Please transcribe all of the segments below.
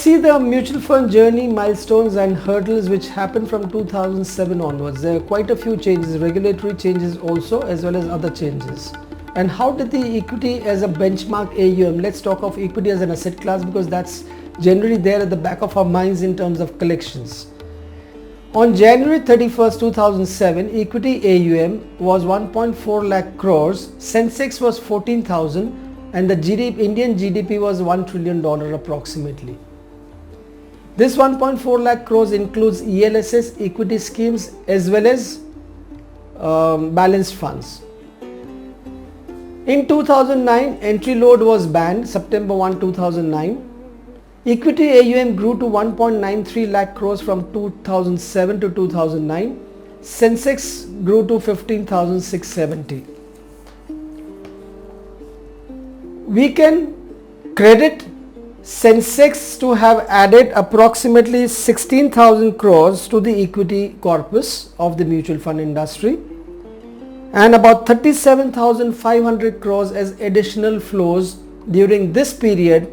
see the mutual fund journey, milestones and hurdles which happened from 2007 onwards. There are quite a few changes, regulatory changes also, as well as other changes. And how did the equity as a benchmark AUM, let's talk of equity as an asset class because that's generally there at the back of our minds in terms of collections. On January 31st, 2007, equity AUM was 1.4 lakh crores, Sensex was 14,000 and the Indian GDP was $1 trillion approximately. This 1.4 lakh crores includes ELSS, equity schemes as well as balanced funds. In 2009, entry load was banned, September 1, 2009. Equity AUM grew to 1.93 lakh crores from 2007 to 2009. Sensex grew to 15,670. We can credit Sensex to have added approximately 16,000 crores to the equity corpus of the mutual fund industry and about 37,500 crores as additional flows during this period,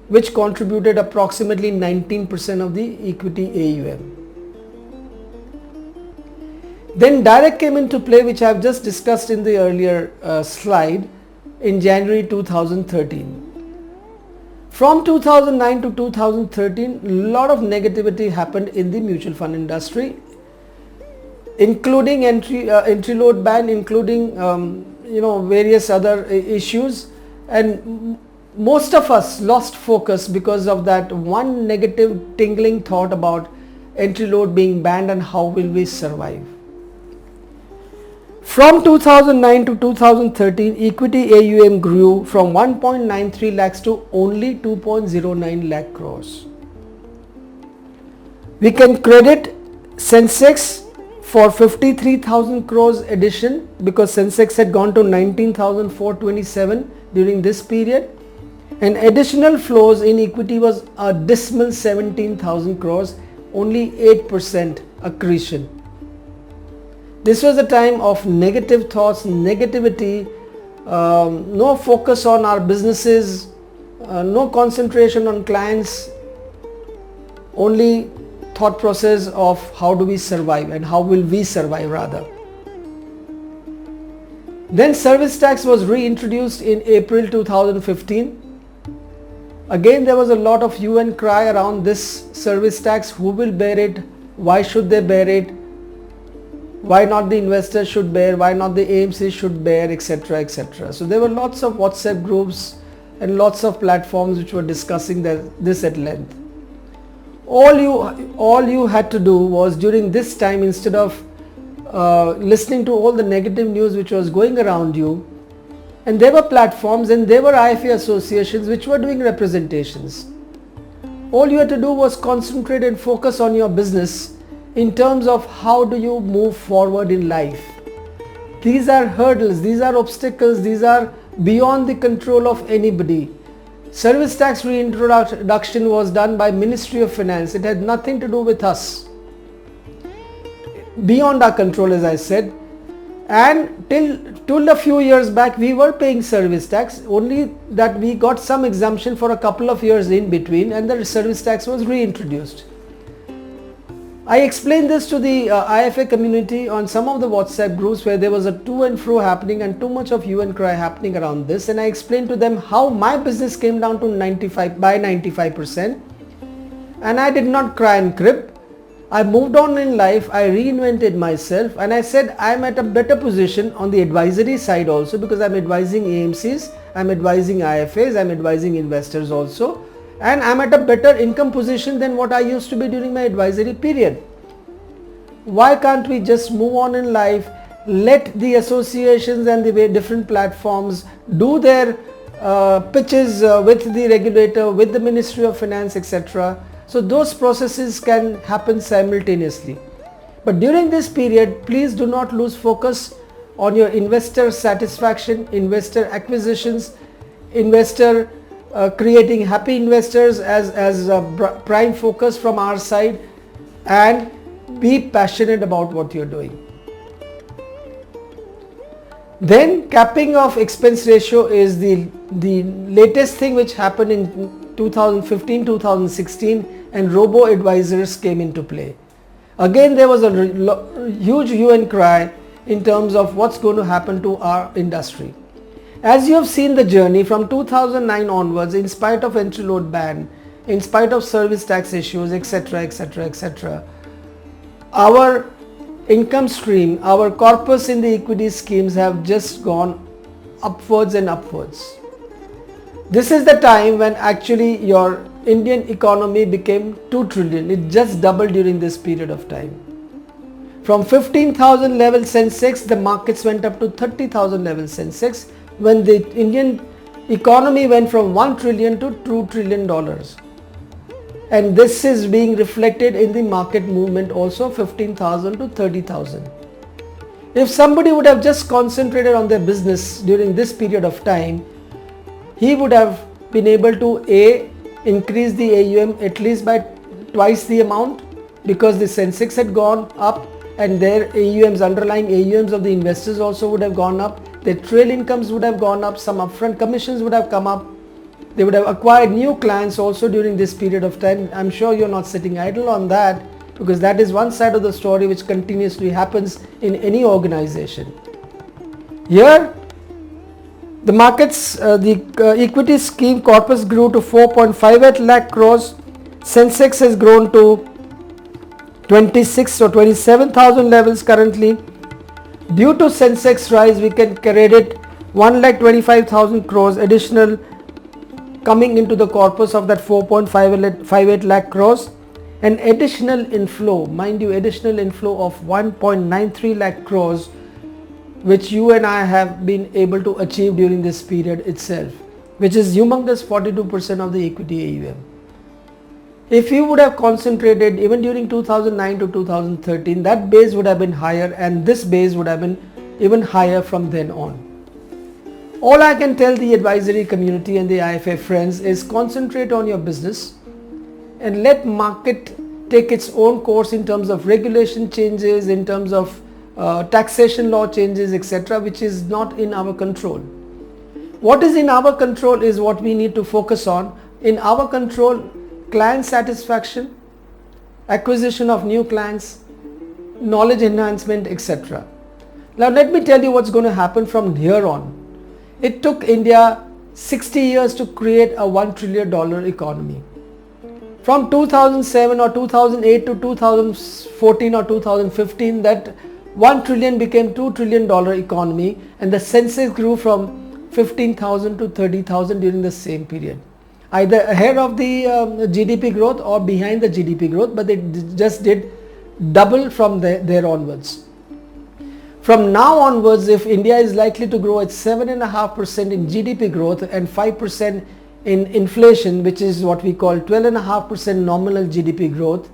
which contributed approximately 19% of the equity AUM. Then direct came into play, which I have just discussed in the earlier slide, in January 2013. From 2009 to 2013, a lot of negativity happened in the mutual fund industry, including entry load ban, including various other issues, and most of us lost focus because of that one negative tingling thought about entry load being banned and how will we survive. From 2009 to 2013, equity AUM grew from 1.93 lakhs to only 2.09 lakh crores. We can credit Sensex for 53,000 crores addition because Sensex had gone to 19,427 during this period, and additional flows in equity was a dismal 17,000 crores, only 8% accretion. This was a time of negative thoughts, negativity, no focus on our businesses, no concentration on clients, only thought process of how do we survive and how will we survive rather. Then service tax was reintroduced in April 2015. Again, there was a lot of hue and cry around this service tax. Who will bear it? Why should they bear it? Why not the investors should bear? Why not the AMCs should bear, etc., etc. So there were lots of WhatsApp groups and lots of platforms which were discussing this at length. All you had to do was during this time, instead of listening to all the negative news which was going around you, and there were platforms and there were IFA associations which were doing representations. All you had to do was concentrate and focus on your business in terms of how do you move forward in life. These are hurdles, these are obstacles, these are beyond the control of anybody. Service tax reintroduction was done by Ministry of Finance. It had nothing to do with us. Beyond our control, as I said. And till a few years back we were paying service tax, only that we got some exemption for a couple of years in between and the service tax was reintroduced. I explained this to the IFA community on some of the WhatsApp groups where there was a to and fro happening and too much of hue and cry happening around this, and I explained to them how my business came down to 95%, and I did not cry and crib. I moved on in life, I reinvented myself, and I said I'm at a better position on the advisory side also because I'm advising AMCs, I'm advising IFAs, I'm advising investors also, and I'm at a better income position than what I used to be during my advisory period. Why can't we just move on in life, let the associations and the different platforms do their pitches with the regulator, with the Ministry of Finance, etc. So those processes can happen simultaneously. But during this period, please do not lose focus on your investor satisfaction, investor acquisitions, investor creating happy investors as a prime focus from our side, and be passionate about what you're doing. Then capping of expense ratio is the latest thing which happened in 2015, 2016, and robo-advisors came into play. Again, there was a huge hue and cry in terms of what's going to happen to our industry. As you have seen the journey from 2009 onwards, in spite of entry load ban, in spite of service tax issues, etc., etc., etc., our income stream, our corpus in the equity schemes have just gone upwards and upwards. This is the time when actually your Indian economy became 2 trillion. It just doubled during this period of time. From 15,000 level Sensex, the markets went up to 30,000 level Sensex when the Indian economy went from 1 trillion to $2 trillion. And this is being reflected in the market movement also, 15,000 to 30,000. If somebody would have just concentrated on their business during this period of time, he would have been able to increase the AUM at least by twice the amount, because the Sensex had gone up and their AUMs, underlying AUMs of the investors also would have gone up. Their trail incomes would have gone up, some upfront commissions would have come up. They would have acquired new clients also during this period of time. I'm sure you're not sitting idle on that, because that is one side of the story which continuously happens in any organization. Here, the markets, the equity scheme corpus grew to 4.58 lakh crores. Sensex has grown to 26 or 27,000 levels currently. Due to Sensex rise, we can credit 1,25,000 crores additional coming into the corpus of that 4.58 lakh crores. An additional inflow, mind you, additional inflow of 1.93 lakh crores, which you and I have been able to achieve during this period itself, which is humongous, 42% of the equity AUM. If you would have concentrated even during 2009 to 2013, that base would have been higher, and this base would have been even higher from then on. All I can tell the advisory community and the IFA friends is concentrate on your business and let market take its own course in terms of regulation changes, in terms of taxation law changes, etc., which is not in our control. What is in our control is what we need to focus on. In our control, client satisfaction, acquisition of new clients, knowledge enhancement, etc. Now let me tell you what's going to happen from here on. It took India 60 years to create a $1 trillion economy. From 2007 or 2008 to 2014 or 2015, that 1 trillion became $2 trillion economy, and the Sensex grew from 15,000 to 30,000 during the same period. Either ahead of the GDP growth or behind the GDP growth, but they just did double from there onwards. From now onwards, if India is likely to grow at 7.5% in GDP growth and 5% in inflation, which is what we call 12.5% nominal GDP growth,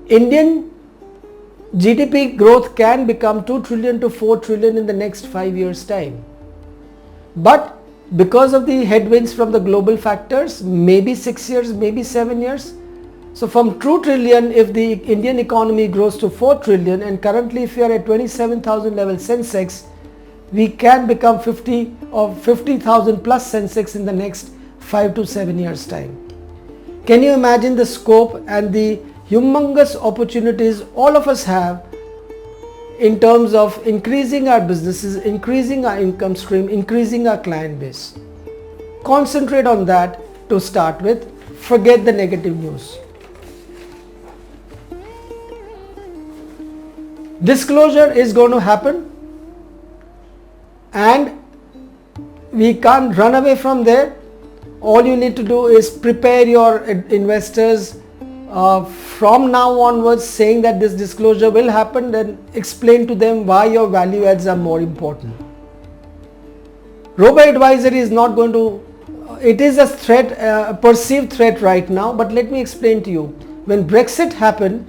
Indian GDP growth can become 2 trillion to 4 trillion in the next 5 years' time. But because of the headwinds from the global factors, maybe 6 years, maybe 7 years. So from 2 trillion, if the Indian economy grows to 4 trillion, and currently if we are at 27,000 level Sensex, we can become 50 or 50,000 plus Sensex in the next 5 to 7 years' time. Can you imagine the scope and the humongous opportunities all of us have in terms of increasing our businesses, increasing our income stream, increasing our client base? Concentrate on that to start with. Forget the negative news. Disclosure is going to happen, and we can't run away from there. All you need to do is prepare your investors from now onwards, saying that this disclosure will happen, then explain to them why your value adds are more important. Robo-advisory is not going to, it is a threat, a perceived threat right now, but let me explain to you. When Brexit happened,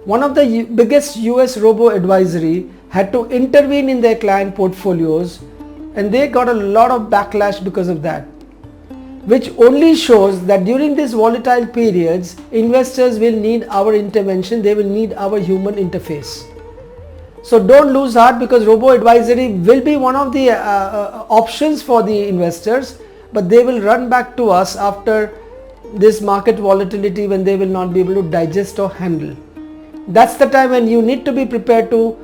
one of the biggest US robo-advisory had to intervene in their client portfolios, and they got a lot of backlash because of that, which only shows that during these volatile periods, investors will need our intervention, they will need our human interface. So don't lose heart, because robo-advisory will be one of the options for the investors. but they will run back to us after this market volatility when they will not be able to digest or handle. That's the time when you need to be prepared to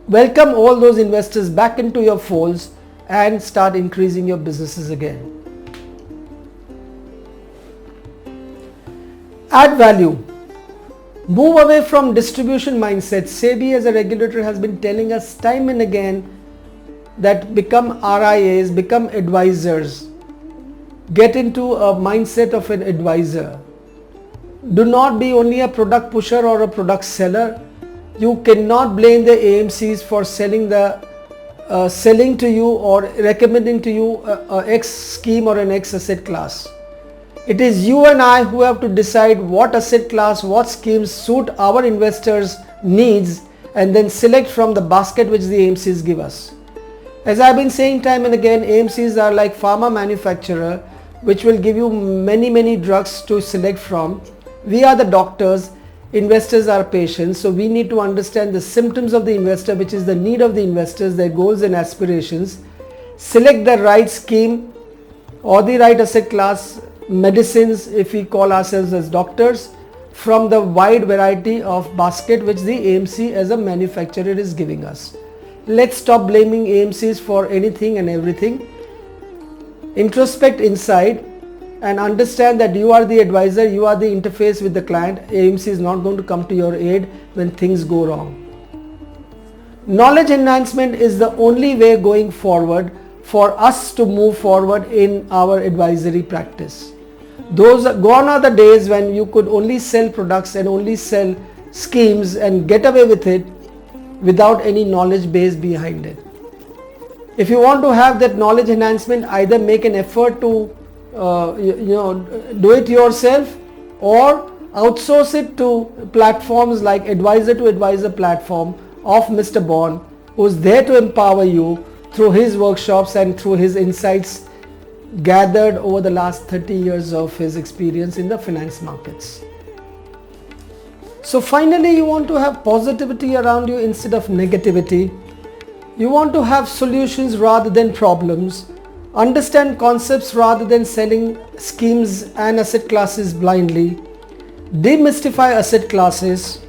welcome all those investors back into your folds and start increasing your businesses again. Add value. Move away from distribution mindset. SEBI as a regulator has been telling us time and again that become RIAs, become advisors. Get into a mindset of an advisor. Do not be only a product pusher or a product seller. You cannot blame the AMCs for selling to you or recommending to you a X scheme or an X asset class. It is you and I who have to decide what asset class, what schemes suit our investors' needs, and then select from the basket which the AMCs give us. As I've been saying time and again, AMCs are like pharma manufacturer which will give you many drugs to select from. We are the doctors, investors are patients, so we need to understand the symptoms of the investor, which is the need of the investors, their goals and aspirations, select the right scheme or the right asset class, medicines if we call ourselves as doctors, from the wide variety of basket which the AMC as a manufacturer is giving us. Let's stop blaming AMCs for anything and everything. Introspect inside and understand that you are the advisor, you are the interface with the client. AMC is not going to come to your aid when things go wrong. Knowledge enhancement is the only way going forward for us to move forward in our advisory practice. Gone are the days when you could only sell products and only sell schemes and get away with it without any knowledge base behind it. If you want to have that knowledge enhancement, either make an effort to do it yourself or outsource it to platforms like advisor to advisor platform of Misterbond, who's there to empower you through his workshops and through his insights gathered over the last 30 years of his experience in the finance markets. So finally, you want to have positivity around you instead of negativity. You want to have solutions rather than problems. Understand concepts rather than selling schemes and asset classes blindly. Demystify asset classes.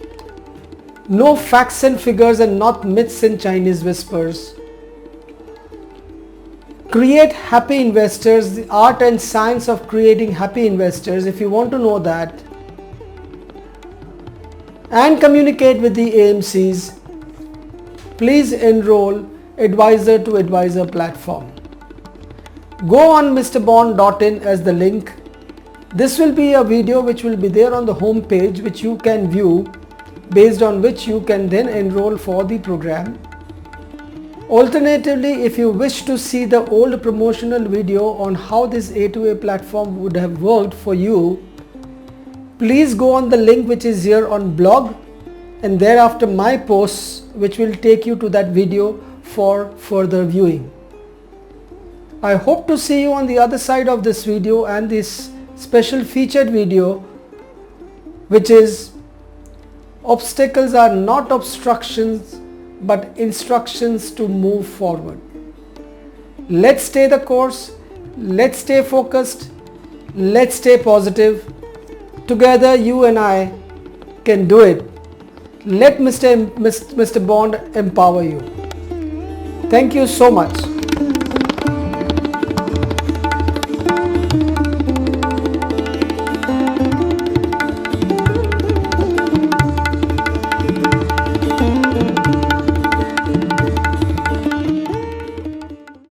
Know facts and figures and not myths and Chinese whispers. Create happy investors, the art and science of creating happy investors if you want to know that. And communicate with the AMCs. Please enroll advisor to advisor platform. Go on misterbond.in as the link. This will be a video which will be there on the home page which you can view, based on which you can then enroll for the program. Alternatively, if you wish to see the old promotional video on how this A2A platform would have worked for you, please go on the link which is here on blog and thereafter my posts, which will take you to that video for further viewing. I hope to see you on the other side of this video and this special featured video, which is obstacles are not obstructions but instructions to move forward. Let's stay the course, let's stay focused, let's stay positive. Together you and I can do it. Let Mr. Bond empower you. Thank you so much.